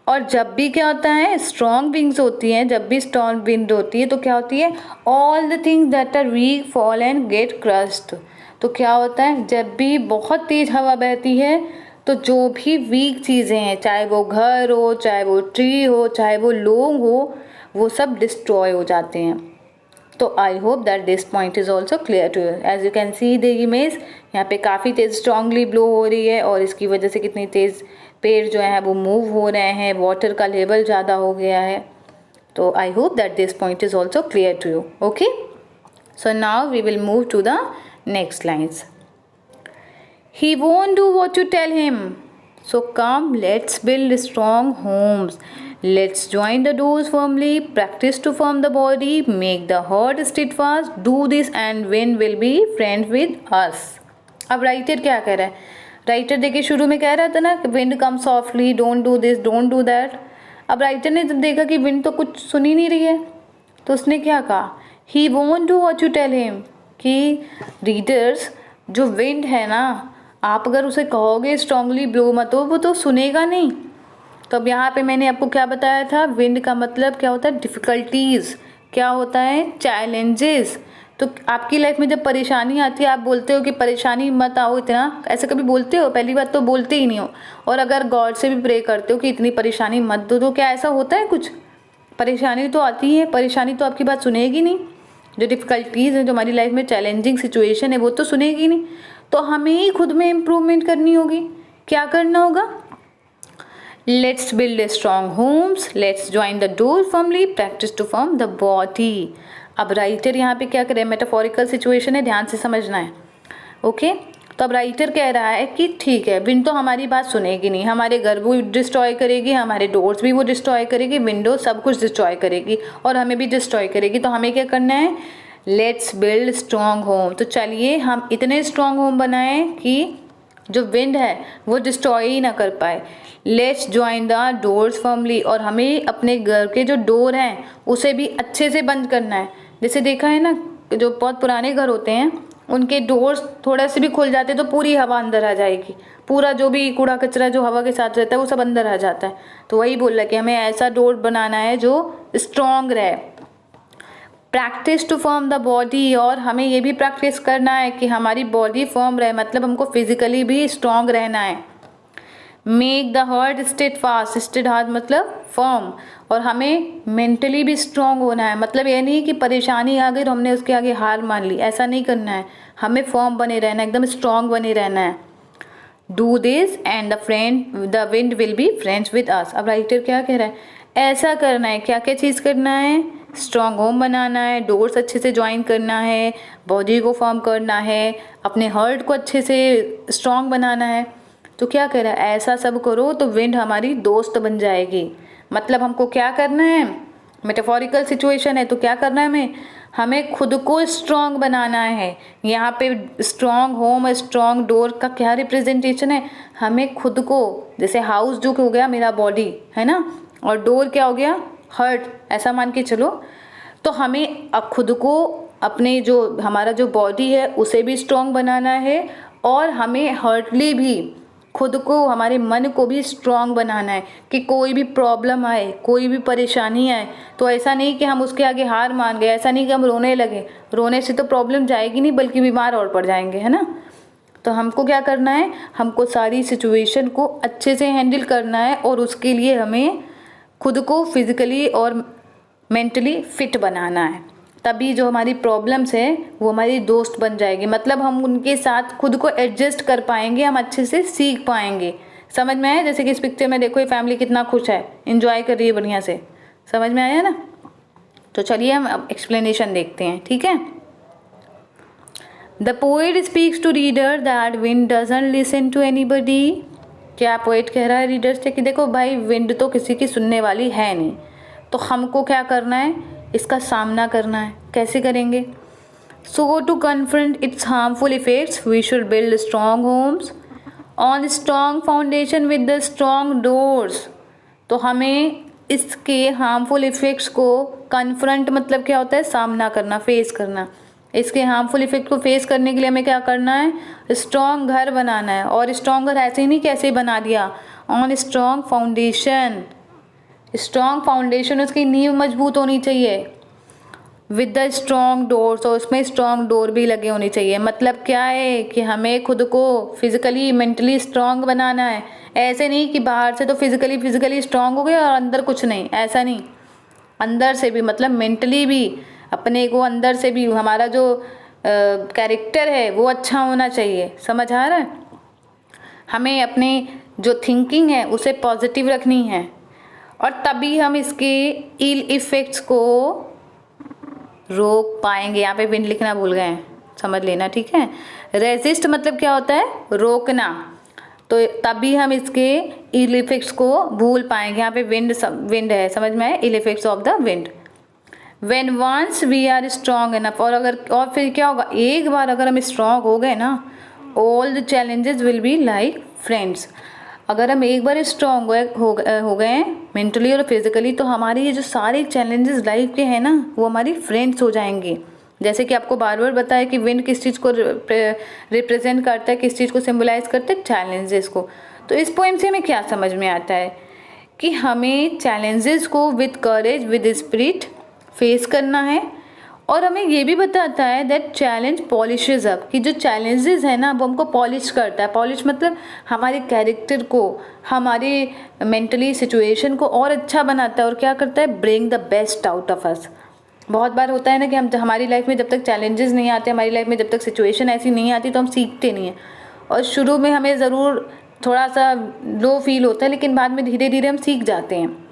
और जब भी क्या होता है, स्ट्रॉन्ग विंग्स होती हैं, जब भी स्ट्रॉन्ग विंड होती है तो क्या होती है, all the things that are weak fall and get crushed. तो क्या होता है, जब भी बहुत तेज़ हवा बहती है तो जो भी वीक चीज़ें हैं, चाहे वो घर हो, चाहे वो ट्री हो, चाहे वो लोग हो, वो सब डिस्ट्रॉय हो जाते हैं। तो I hope that this point is also clear to you. As you can see the image, यहाँ पे काफ़ी तेज़ स्ट्रांगली ब्लो हो रही है, और इसकी वजह से कितनी तेज़ पेड़ जो है वो मूव हो रहे हैं, वाटर का लेवल ज़्यादा हो गया है। तो I hope that this point is also clear to you. Okay, so now we will move to the next lines. He won't do what you tell him. So come, let's build strong homes. Let's join the doors firmly, practice to form the body, make the heart steadfast, do this and wind will be friends with us. अब writer क्या कह रहा है, writer देखिए शुरू में कह रहा था ना कि wind come softly, don't do this, don't do that. अब राइटर ने जब देखा कि विंड तो कुछ सुन ही नहीं रही है, तो उसने क्या कहा, he won't do what you tell him, कि रीडर्स जो विंड है ना, आप अगर उसे कहोगे स्ट्रांगली ब्लो मत हो, वो तो सुनेगा नहीं। तो अब यहाँ पे मैंने आपको क्या बताया था, विंड का मतलब क्या होता है, डिफ़िकल्टीज़, क्या होता है, चैलेंजेस, तो आपकी लाइफ में जब परेशानी आती है, आप बोलते हो कि परेशानी मत आओ इतना, ऐसे कभी बोलते हो? पहली बात तो बोलते ही नहीं हो। और अगर गॉड से भी प्रे करते हो कि इतनी परेशानी मत दो, तो क्या ऐसा होता है कुछ? परेशानी तो आती है, परेशानी तो आपकी बात सुनेगी नहीं। जो डिफ़िकल्टीज़ हैं, जो हमारी लाइफ में चैलेंजिंग सिचुएशन है, वो तो सुनेगी नहीं। तो हमें ही खुद में इम्प्रूवमेंट करनी होगी। क्या करना होगा? Let's build strong homes, let's join the door firmly, practice to form the body. अब राइटर यहाँ पे क्या करे? मेटाफोरिकल सिचुएशन है, ध्यान से समझना है। ओके, तो अब राइटर कह रहा है कि ठीक है, विंड तो हमारी बात सुनेगी नहीं, हमारे घर भी डिस्ट्रॉय करेगी, हमारे डोर्स भी वो डिस्ट्रॉय करेगी, विंडो सब कुछ डिस्ट्रॉय करेगी और हमें भी डिस्ट्रॉय करेगी। तो हमें क्या करना है? Let's build strong home. तो चलिए हम इतने स्ट्रॉन्ग होम बनाएं कि जो विंड है वो डिस्ट्रॉय ही ना कर पाए। Let's join the doors firmly, और हमें अपने घर के जो डोर हैं उसे भी अच्छे से बंद करना है। जैसे देखा है ना, जो बहुत पुराने घर होते हैं उनके डोर्स थोड़ा से भी खुल जाते तो पूरी हवा अंदर आ जाएगी, पूरा जो भी कूड़ा कचरा जो हवा के साथ रहता है वो सब अंदर आ जाता है। तो वही बोल रहा है कि हमें ऐसा डोर बनाना है जो स्ट्रॉन्ग रहे। Practice to form the body, और हमें ये भी प्रैक्टिस करना है कि हमारी बॉडी फॉर्म रहे, मतलब हमको फिजिकली भी स्ट्रॉन्ग रहना है। Make the heart steadfast, stead heart मतलब फॉर्म, और हमें मेंटली भी स्ट्रॉन्ग होना है। मतलब ये नहीं कि परेशानी आ गई तो हमने उसके आगे हार मान ली, ऐसा नहीं करना है। हमें फॉर्म बने रहना है, एकदम स्ट्रॉन्ग बने रहना है। Do this and the wind will be friends with us. अब राइटर क्या कह रहा है? ऐसा करना है। क्या क्या चीज़ करना है? स्ट्रॉन्ग होम बनाना है, डोर्स अच्छे से ज्वाइन करना है, बॉडी को फॉर्म करना है, अपने हार्ट को अच्छे से स्ट्रॉन्ग बनाना है। तो क्या कह रहा है? ऐसा सब करो तो विंड हमारी दोस्त बन जाएगी। मतलब हमको क्या करना है? मेटाफोरिकल सिचुएशन है तो क्या करना है? हमें खुद को स्ट्रॉन्ग बनाना है। यहाँ पे स्ट्रॉन्ग होम, स्ट्रॉन्ग डोर का क्या रिप्रेजेंटेशन है? हमें खुद को, जैसे हाउस जो हो गया मेरा बॉडी है ना, और डोर क्या हो गया? हर्ट, ऐसा मान के चलो। तो हमें अब खुद को, अपने जो हमारा जो बॉडी है उसे भी स्ट्रॉन्ग बनाना है, और हमें हर्टली भी खुद को, हमारे मन को भी स्ट्रॉन्ग बनाना है कि कोई भी प्रॉब्लम आए, कोई भी परेशानी आए तो ऐसा नहीं कि हम उसके आगे हार मान गए, ऐसा नहीं कि हम रोने लगे। रोने से तो प्रॉब्लम जाएगी नहीं, बल्कि बीमार और पड़ जाएंगे, है ना। तो हमको क्या करना है? हमको सारी सिचुएशन को अच्छे से हैंडल करना है, और उसके लिए हमें खुद को फिजिकली और मेंटली फिट बनाना है। तभी जो हमारी प्रॉब्लम्स है वो हमारी दोस्त बन जाएगी। मतलब हम उनके साथ खुद को एडजस्ट कर पाएंगे, हम अच्छे से सीख पाएंगे। समझ में आया? जैसे कि इस पिक्चर में देखो, ये फैमिली कितना खुश है, एंजॉय कर रही है बढ़िया से। समझ में आया ना? तो चलिए हम अब एक्सप्लेनेशन देखते हैं, ठीक है। The poet speaks to reader that wind doesn't listen to anybody. क्या पोएट कह रहा है रीडर से कि देखो भाई, विंड तो किसी की सुनने वाली है नहीं, तो हमको क्या करना है? इसका सामना करना है। कैसे करेंगे? So to confront its harmful effects we should build strong homes on strong foundation with the strong doors. तो हमें इसके हार्मफुल इफेक्ट्स को कन्फ्रंट मतलब क्या होता है? सामना करना, फेस करना। इसके हार्मफुल इफेक्ट को फेस करने के लिए हमें क्या करना है? स्ट्रॉन्ग घर बनाना है। और स्ट्रॉन्ग घर ऐसे ही नहीं कैसे बना दिया, on strong foundation. Strong foundation, उसकी नींव मजबूत होनी चाहिए। विद द स्ट्रॉन्ग डोर्स, और उसमें स्ट्रॉन्ग डोर भी लगे होनी चाहिए। मतलब क्या है कि हमें खुद को फिजिकली मेंटली स्ट्रॉन्ग बनाना है। ऐसे नहीं कि बाहर से तो फिजिकली स्ट्रॉन्ग हो गए और अंदर कुछ नहीं, ऐसा नहीं। अंदर से भी, मतलब मेंटली भी अपने को, अंदर से भी हमारा जो कैरेक्टर है वो अच्छा होना चाहिए। समझ आ रहा है? हमें अपने जो थिंकिंग है उसे पॉजिटिव रखनी है, और तभी हम इसके इल इफेक्ट्स को रोक पाएंगे। यहाँ पे विंड लिखना भूल गए हैं, समझ लेना, ठीक है। रेजिस्ट मतलब क्या होता है? रोकना। तो तभी हम इसके इल इफेक्ट्स को भूल पाएंगे। यहाँ पे विंड है, समझ में आए? Ill effects of the wind. When once we are strong enough, और फिर क्या होगा? एक बार अगर हम स्ट्रॉन्ग हो गए ना, all the challenges will be like friends। अगर हम एक बार स्ट्रॉन्ग हो गए मेंटली और फिजिकली, तो हमारे ये जो सारे चैलेंजेस लाइफ के हैं ना, वो हमारी फ्रेंड्स हो जाएंगे। जैसे कि आपको बार बार बताया कि विंड किस चीज़ को रिप्रेजेंट करता है, किस चीज़ को सिम्बलाइज करता है? चैलेंजेस को। तो इस पोएम से हमें क्या समझ में आता है कि हमें चैलेंजेस को with courage, with spirit face करना है, और हमें ये भी बताता है दैट चैलेंज पॉलिशेज अप, कि जो चैलेंजेस है ना वो हमको पॉलिश करता है। पॉलिश मतलब हमारे कैरेक्टर को, हमारे मेंटली सिचुएशन को और अच्छा बनाता है। और क्या करता है, bring the best out of us. बहुत बार होता है ना कि हम हमारी लाइफ में जब तक चैलेंजेस नहीं आते, हमारी लाइफ में जब तक सिचुएशन ऐसी नहीं आती तो हम सीखते नहीं हैं। और शुरू में हमें ज़रूर थोड़ा सा लो फील होता है, लेकिन बाद में धीरे धीरे हम सीख जाते हैं।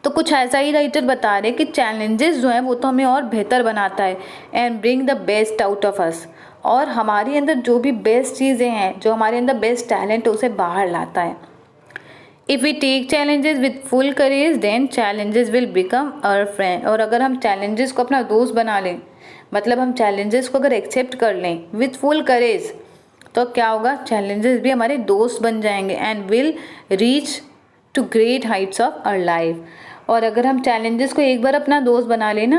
तो कुछ ऐसा ही राइटर बता रहे कि चैलेंजेस जो हैं वो तो हमें और बेहतर बनाता है, and bring the best out of us, और हमारे अंदर जो भी बेस्ट चीज़ें हैं, जो हमारे अंदर बेस्ट टैलेंट है, उसे बाहर लाता है। If we take challenges with full courage then challenges will become our friend. और अगर हम चैलेंजेस को अपना दोस्त बना लें, मतलब हम चैलेंजेस को अगर एक्सेप्ट कर लें विद फुल करेज, तो क्या होगा, चैलेंजेस भी हमारे दोस्त बन जाएंगे and will reach to great heights of our life. और अगर हम चैलेंजेस को एक बार अपना दोस्त बना लेना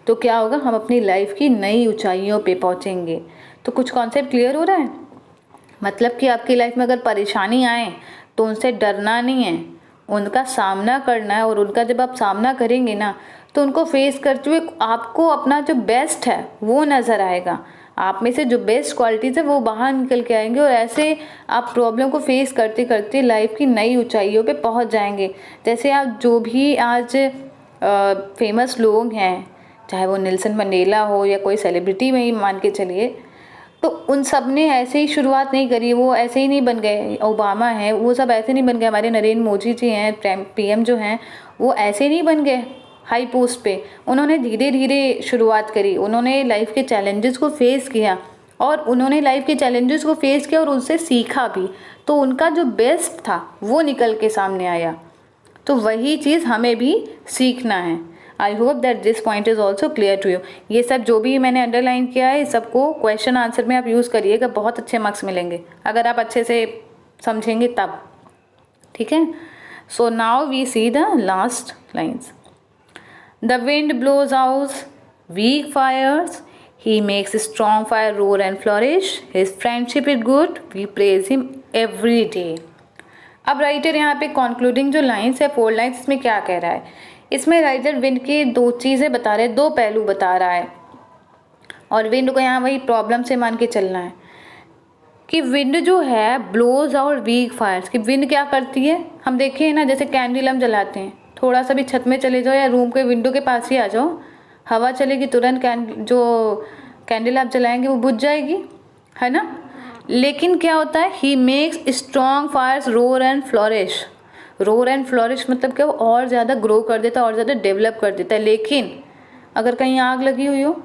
तो क्या होगा, हम अपनी लाइफ की नई ऊंचाइयों पे पहुंचेंगे। तो कुछ कॉन्सेप्ट क्लियर हो रहा है? मतलब कि आपकी लाइफ में अगर परेशानी आए तो उनसे डरना नहीं है, उनका सामना करना है। और उनका जब आप सामना करेंगे ना तो उनको फेस करते हुए आपको अपना जो बेस्ट है वो नज़र आएगा, आप में से जो बेस्ट क्वालिटीज़ है वो बाहर निकल के आएंगे। और ऐसे आप प्रॉब्लम को फेस करते करते लाइफ की नई ऊंचाइयों पे पहुंच जाएंगे। जैसे आप जो भी आज फेमस लोग हैं, चाहे वो नेल्सन मंडेला हो या कोई सेलिब्रिटी में ही मान के चलिए, तो उन सब ने ऐसे ही शुरुआत नहीं करी, वो ऐसे ही नहीं बन गए। ओबामा है, वो सब ऐसे नहीं बन गए। हमारे नरेंद्र मोदी जी हैं, पीएम जो हैं, वो ऐसे नहीं बन गए हाई पोस्ट पे। उन्होंने धीरे धीरे शुरुआत करी, उन्होंने लाइफ के चैलेंजेस को फेस किया, और उन्होंने लाइफ के चैलेंजेस को फेस किया और उनसे सीखा भी। तो उनका जो बेस्ट था वो निकल के सामने आया। तो वही चीज़ हमें भी सीखना है। I hope that this point is also clear to you. ये सब जो भी मैंने अंडरलाइन किया है, सबको क्वेश्चन आंसर में आप यूज़ करिएगा, बहुत अच्छे मार्क्स मिलेंगे अगर आप अच्छे से समझेंगे तब। ठीक है, so now we see the last lines. The wind blows out weak fires. He makes a strong fire roar and flourish. His friendship is good. We praise him every day. अब राइटर यहाँ पे concluding जो lines है, 4 lines, इसमें क्या कह रहा है? इसमें राइटर विंड की 2 चीज़ें बता रहे हैं, 2 पहलू बता रहा है। और विंड को यहाँ वही प्रॉब्लम से मान के चलना है कि विंड जो है ब्लोज आउट वीक फायर्स। कि विंड क्या करती है, हम देखें ना, जैसे कैंडल हम जलाते हैं, थोड़ा सा भी छत में चले जाओ या रूम के विंडो के पास ही आ जाओ, हवा चलेगी, तुरंत जो कैंडल आप जलाएंगे वो बुझ जाएगी, है ना। लेकिन क्या होता है, he makes strong fires roar and flourish. Roar and flourish मतलब क्या, वो और ज़्यादा ग्रो कर देता है, और ज़्यादा डेवलप कर देता है। लेकिन अगर कहीं आग लगी हुई हो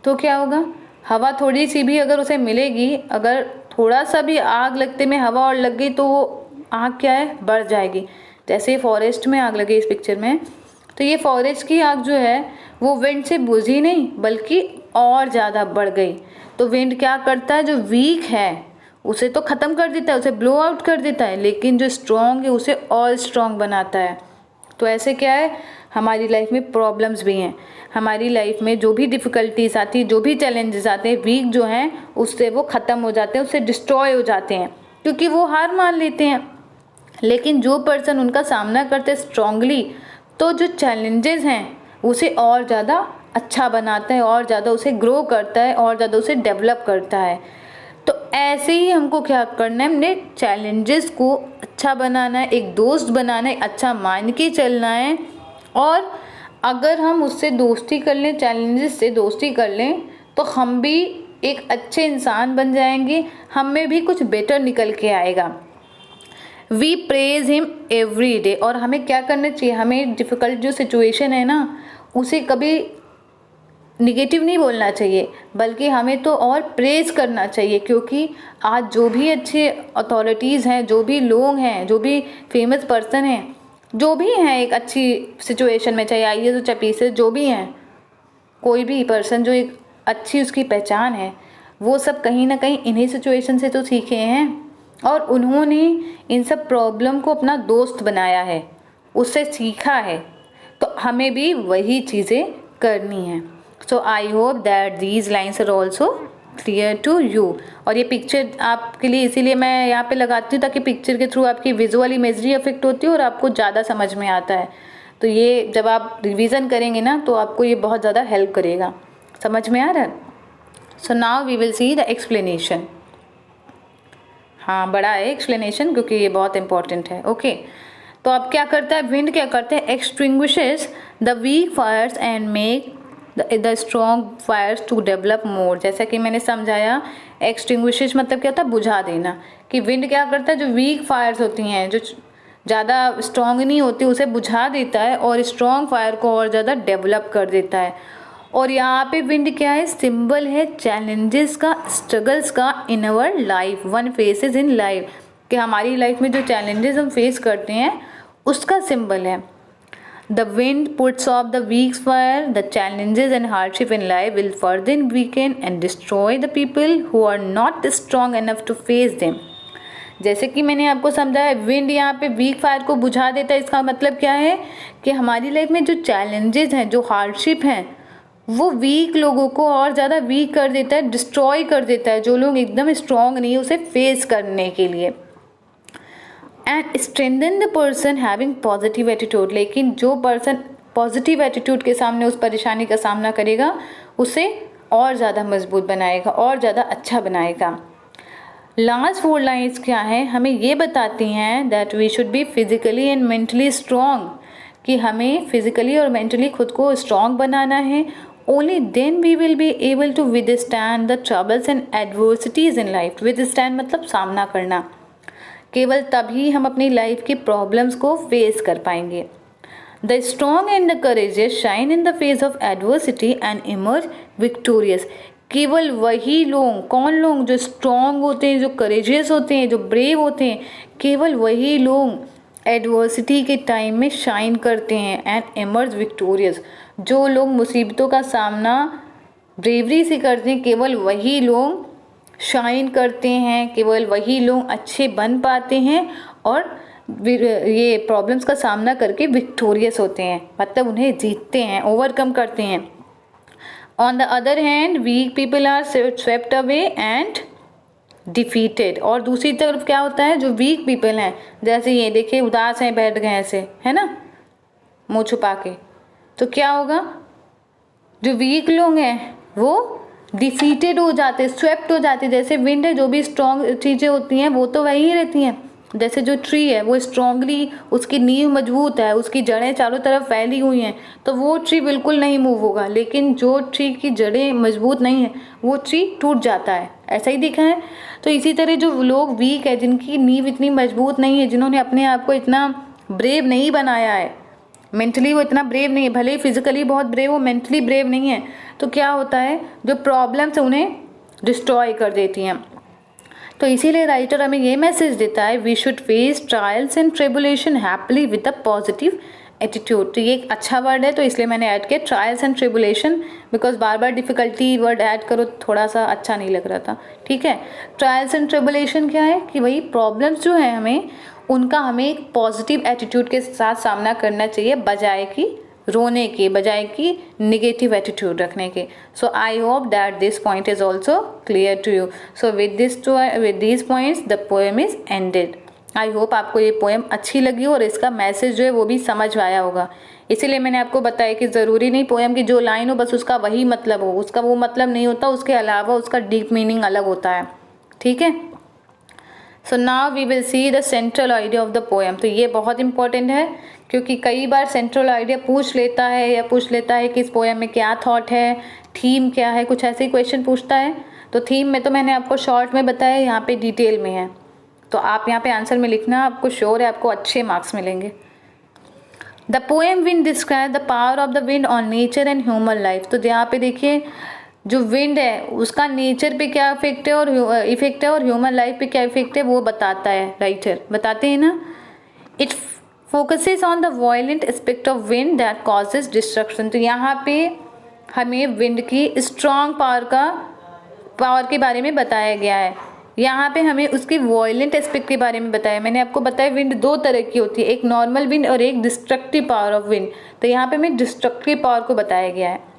तो क्या होगा, हवा थोड़ी सी भी अगर उसे मिलेगी, अगर थोड़ा सा भी आग लगते में हवा और लग गई तो वो आग क्या है, बढ़ जाएगी। जैसे फॉरेस्ट में आग लगी इस पिक्चर में, तो ये फॉरेस्ट की आग जो है वो विंड से बुझी नहीं बल्कि और ज़्यादा बढ़ गई। तो विंड क्या करता है, जो वीक है उसे तो ख़त्म कर देता है, उसे ब्लो आउट कर देता है, लेकिन जो स्ट्रॉन्ग है उसे और स्ट्रॉन्ग बनाता है। तो ऐसे क्या है, हमारी लाइफ में प्रॉब्लम्स भी हैं, हमारी लाइफ में जो भी डिफ़िकल्टीज आती है, जो भी चैलेंजेस आते हैं, वीक जो हैं उससे वो ख़त्म हो जाते हैं, उससे डिस्ट्रॉय हो जाते हैं, क्योंकि वो हार मान लेते हैं। लेकिन जो पर्सन उनका सामना करते स्ट्रांगली, तो जो चैलेंजेस हैं उसे और ज़्यादा अच्छा बनाता है, और ज़्यादा उसे ग्रो करता है, और ज़्यादा उसे डेवलप करता है। तो ऐसे ही हमको क्या करना है, हमने चैलेंजेस को अच्छा बनाना है, एक दोस्त बनाना है, अच्छा मान के चलना है। और अगर हम उससे दोस्ती कर लें, चैलेंजेस से दोस्ती कर लें, तो हम भी एक अच्छे इंसान बन जाएंगे, हम में भी कुछ बेटर निकल के आएगा। We praise him every day. और हमें क्या करना चाहिए, हमें डिफ़िकल्ट जो सिचुएशन है ना उसे कभी निगेटिव नहीं बोलना चाहिए, बल्कि हमें तो और प्रेज करना चाहिए। क्योंकि आज जो भी अच्छे अथॉरिटीज़ हैं, जो भी लोग हैं, जो भी फेमस पर्सन हैं, जो भी हैं एक अच्छी सिचुएशन में, चाहे आईएएस हो चाहे पीसीएस, जो भी हैं, कोई भी पर्सन जो एक अच्छी उसकी पहचान है, वो सब कहीं ना कहीं इन्हीं सिचुएशन से तो सीखे हैं। और उन्होंने इन सब प्रॉब्लम को अपना दोस्त बनाया है, उससे सीखा है। तो हमें भी वही चीज़ें करनी हैं। So I hope that these lines are also clear to you. और ये पिक्चर आपके लिए इसीलिए मैं यहाँ पे लगाती हूँ ताकि पिक्चर के थ्रू आपकी विजुअल इमेजरी अफेक्ट होती है और आपको ज़्यादा समझ में आता है। तो ये जब आप रिवीजन करेंगे ना तो आपको ये बहुत ज़्यादा हेल्प करेगा। समझ में आ रहा है? So now we will see the explanation. हाँ, बड़ा है एक्सप्लेनेशन क्योंकि ये बहुत इंपॉर्टेंट है। ओके, तो अब क्या करता है विंड, क्या करते हैं, extinguishes the weak fires and make the strong fires to develop more. जैसा कि मैंने समझाया, एक्सटिंग्विशेस मतलब क्या होता है, बुझा देना। कि विंड क्या करता है, जो वीक फायर्स होती हैं, जो ज़्यादा स्ट्रॉन्ग नहीं होती, उसे बुझा देता है और स्ट्रॉन्ग फायर को और ज़्यादा डेवलप कर देता है। और यहाँ पे विंड क्या है, सिंबल है चैलेंजेस का, स्ट्रगल्स का in our life, one faces in life, कि हमारी लाइफ में जो चैलेंजेस हम फेस करते हैं उसका सिंबल है। The wind puts off the weak fire, the challenges and hardship in life will further weaken and destroy the people who are not strong enough to face them. जैसे कि मैंने आपको समझाया, विंड यहाँ पे वीक फायर को बुझा देता है। इसका मतलब क्या है कि हमारी लाइफ में जो चैलेंजेस हैं, जो हार्डशिप हैं, वो वीक लोगों को और ज़्यादा वीक कर देता है, डिस्ट्रॉय कर देता है, जो लोग एकदम स्ट्रॉन्ग नहीं है उसे फेस करने के लिए। And strengthen the person having positive attitude, लेकिन जो पर्सन पॉजिटिव एटीट्यूड के सामने उस परेशानी का सामना करेगा उसे और ज़्यादा मजबूत बनाएगा और ज़्यादा अच्छा बनाएगा। लास्ट 4 लाइन्स क्या है, हमें ये बताती हैं that we should be physically and mentally strong, कि हमें फिजिकली और मेंटली खुद को स्ट्रॉन्ग बनाना है। Only then we will be able to withstand the troubles and adversities in life. Withstand मतलब सामना करना। केवल तभी हम अपनी लाइफ की प्रॉब्लम्स को फेस कर पाएंगे। The strong and the courageous shine in the face of adversity and emerge victorious. केवल वही लोग, कौन लोग, जो स्ट्रॉन्ग होते हैं, जो करेजियस होते हैं, जो ब्रेव होते हैं, केवल वही लोग एडवर्सिटी के टाइम में शाइन करते हैं एंड इमर्ज विक्टोरियस। जो लोग मुसीबतों का सामना ब्रेवरी से करते हैं, केवल वही लोग शाइन करते हैं, केवल वही लोग अच्छे बन पाते हैं और ये प्रॉब्लम्स का सामना करके विक्टोरियस होते हैं, मतलब उन्हें जीतते हैं, ओवरकम करते हैं। On the other hand weak people are swept away and defeated. और दूसरी तरफ क्या होता है, जो वीक पीपल हैं, जैसे ये देखिए उदास हैं, बैठ गए ऐसे, है ना, मुंह छुपा के, तो क्या होगा, जो वीक लोग हैं वो डिफीटेड हो जाते, स्वेप्ट हो जाते। जैसे विंड है, जो भी स्ट्रॉन्ग चीज़ें होती हैं वो तो वही रहती हैं। जैसे जो ट्री है वो स्ट्रॉन्गली, उसकी नींव मजबूत है, उसकी जड़ें चारों तरफ फैली हुई हैं, तो वो ट्री बिल्कुल नहीं मूव होगा। लेकिन जो ट्री की जड़ें मजबूत नहीं है वो ट्री टूट जाता है। ऐसा ही देखा है। तो इसी तरह जो लोग वीक है, जिनकी नींव इतनी मजबूत नहीं है, जिन्होंने अपने आप को इतना ब्रेव नहीं बनाया है, मेंटली वो इतना ब्रेव नहीं है, भले ही फिजिकली बहुत ब्रेव हो, मेंटली ब्रेव नहीं है, तो क्या होता है, जो प्रॉब्लम्स है उन्हें डिस्ट्रॉय कर देती हैं। तो इसीलिए राइटर हमें ये मैसेज देता है, we should face trials and tribulation happily with a positive attitude. तो ये एक अच्छा वर्ड है, तो इसलिए मैंने ऐड किया trials and tribulation, because bar bar difficulty word add करो थोड़ा सा अच्छा नहीं लग रहा था। ठीक है, ट्रायल्स एंड ट्रिबुलेशन क्या है कि वही प्रॉब्लम्स जो है हमें उनका हमें एक पॉजिटिव एटीट्यूड के साथ सामना करना चाहिए, बजाय कि रोने के, बजाय कि निगेटिव एटीट्यूड रखने के। So I hope that this point is also clear to you. So with this points the poem is ended. I hope आपको ये पोएम अच्छी लगी और इसका मैसेज जो है वो भी समझ आया होगा। इसीलिए मैंने आपको बताया कि ज़रूरी नहीं पोएम की जो लाइन हो बस उसका वही मतलब हो, उसका वो मतलब नहीं होता, उसके अलावा उसका डीप मीनिंग अलग होता है। ठीक है, so now we will see the central idea of the poem. तो ये बहुत इंपॉर्टेंट है क्योंकि कई बार सेंट्रल आइडिया पूछ लेता है कि इस पोएम में क्या थॉट है, थीम क्या है, कुछ ऐसे ही क्वेश्चन पूछता है। तो थीम में तो मैंने आपको शॉर्ट में बताया, यहाँ पे डिटेल में है, तो आप यहाँ पे आंसर में लिखना, आपको श्योर है आपको अच्छे मार्क्स मिलेंगे। The poem wind describe the power of the wind on nature and human life. तो यहाँ पे देखिए जो विंड है उसका नेचर पे क्या इफेक्ट है और ह्यूमन लाइफ पे क्या इफेक्ट है वो बताता है, राइटर बताते हैं ना। It focuses on the violent aspect of wind that causes destruction. तो यहाँ पे हमें विंड की स्ट्रॉन्ग पावर के बारे में बताया गया है। यहाँ पे हमें उसकी वायलेंट एस्पेक्ट के बारे में बताया। मैंने आपको बताया विंड 2 तरह की होती है, एक नॉर्मल विंड और एक डिस्ट्रक्टिव पावर ऑफ विंड। तो यहाँ पे हमें डिस्ट्रक्टिव पावर को बताया गया है।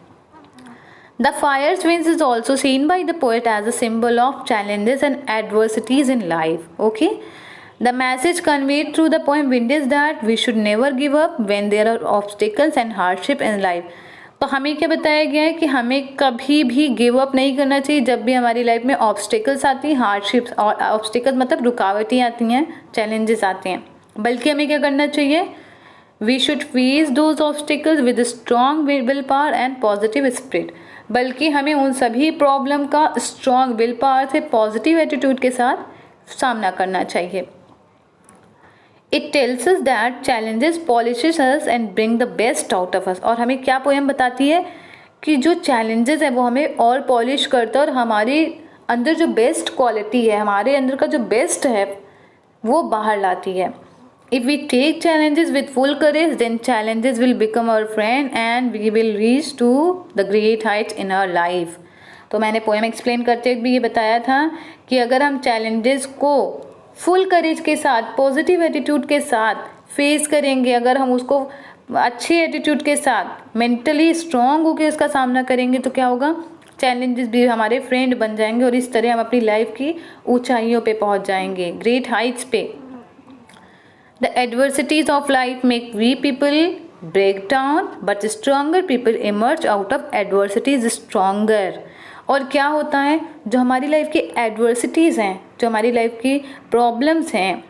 The fire's winds is also seen by the poet as a symbol of challenges and adversities in life. Okay, The message conveyed through the poem Wind is that we should never give up when there are obstacles and hardship in life. तो हमें क्या बताया गया है कि हमें कभी भी गिव अप नहीं करना चाहिए जब भी हमारी लाइफ में ऑब्स्टिकल्स आती हैं, हार्डशिप्स, और ऑब्स्टिकल्स मतलब रुकावटें आती हैं, चैलेंजेस आते हैं, बल्कि हमें क्या करना चाहिए, we should face those obstacles with strong will power and positive spirit, बल्कि हमें उन सभी प्रॉब्लम का स्ट्रॉन्ग विल पावर से पॉजिटिव एटीट्यूड के साथ सामना करना चाहिए. It tells us that challenges polishes us and bring the best out of us. और हमें क्या पोएम बताती है कि जो challenges है वो हमें और पॉलिश करता है और हमारे अंदर जो बेस्ट क्वालिटी है, हमारे अंदर का जो बेस्ट है वो बाहर लाती है. If we take challenges with full courage, then challenges will become our friend and we will reach to the great heights in our life. तो मैंने पोएम एक्सप्लेन करते हुए भी ये बताया था कि अगर हम challenges को फुल करेज के साथ, पॉजिटिव एटीट्यूड के साथ फेस करेंगे, अगर हम उसको अच्छे एटीट्यूड के साथ मेंटली स्ट्रॉन्ग होकर उसका सामना करेंगे तो क्या होगा, चैलेंजेस भी हमारे फ्रेंड बन जाएंगे और इस तरह हम अपनी लाइफ की ऊंचाइयों पे पहुंच जाएंगे, ग्रेट हाइट्स पे. The adversities of life make weak people break down but stronger people emerge out of adversities stronger. और क्या होता है, जो हमारी लाइफ की एडवर्सिटीज़ हैं, जो हमारी लाइफ की प्रॉब्लम्स हैं,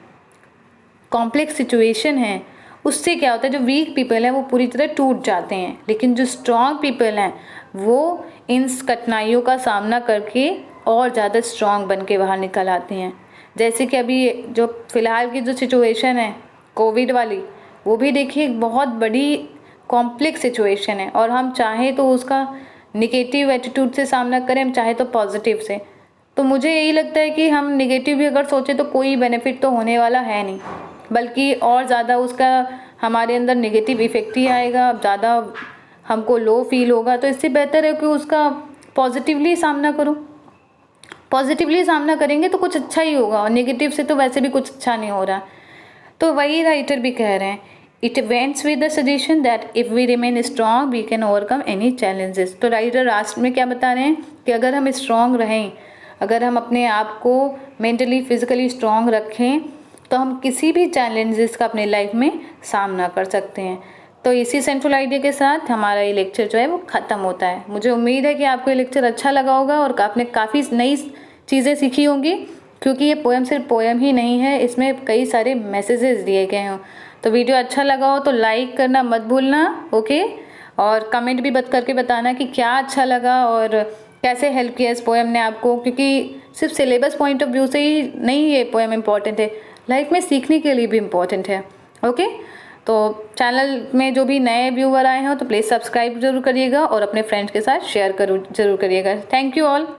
कॉम्प्लेक्स सिचुएशन हैं, उससे क्या होता है, जो वीक पीपल हैं वो पूरी तरह टूट जाते हैं, लेकिन जो स्ट्रॉन्ग पीपल हैं वो इन कठिनाइयों का सामना करके और ज़्यादा स्ट्रॉन्ग बन के बाहर निकल आते हैं. जैसे कि अभी जो फ़िलहाल की जो सिचुएशन है कोविड वाली, वो भी देखिए बहुत बड़ी कॉम्प्लेक्स सिचुएशन है और हम चाहें तो उसका निगेटिव एटीट्यूड से सामना करें, हम चाहे तो पॉजिटिव से. तो मुझे यही लगता है कि हम निगेटिव भी अगर सोचें तो कोई बेनिफिट तो होने वाला है नहीं, बल्कि और ज़्यादा उसका हमारे अंदर निगेटिव इफेक्ट ही आएगा, ज़्यादा हमको लो फील होगा. तो इससे बेहतर है कि उसका पॉजिटिवली सामना करो. पॉजिटिवली सामना करेंगे तो कुछ अच्छा ही होगा और नेगेटिव से तो वैसे भी कुछ अच्छा नहीं हो रहा. तो वही राइटर भी कह रहे हैं, It ends with the suggestion that if we remain strong, we can overcome any challenges. तो राइटर लास्ट में क्या बता रहे हैं कि अगर हम स्ट्रॉन्ग रहें, अगर हम अपने आप को मेंटली फिजिकली स्ट्रॉन्ग रखें तो हम किसी भी चैलेंजेस का अपने लाइफ में सामना कर सकते हैं. तो इसी सेंट्रल आइडिया के साथ हमारा ये लेक्चर जो है वो ख़त्म होता है. मुझे उम्मीद है कि आपको ये लेक्चर अच्छा लगा होगा और आपने काफ़ी नई चीज़ें सीखी होंगी, क्योंकि ये पोएम सिर्फ पोएम ही नहीं है, इसमें कई सारे मैसेजेस दिए गए हैं. तो वीडियो अच्छा लगा हो तो लाइक करना मत भूलना, ओके, और कमेंट भी करके बताना कि क्या अच्छा लगा और कैसे हेल्प किया इस पोएम ने आपको, क्योंकि सिर्फ सिलेबस पॉइंट ऑफ व्यू से ही नहीं ये पोएम इम्पॉर्टेंट है, लाइफ में सीखने के लिए भी इम्पॉर्टेंट है. ओके, तो चैनल में जो भी नए व्यूअर आए हैं तो प्लीज़ सब्सक्राइब जरूर करिएगा और अपने फ्रेंड्स के साथ शेयर जरूर करिएगा. Thank you all.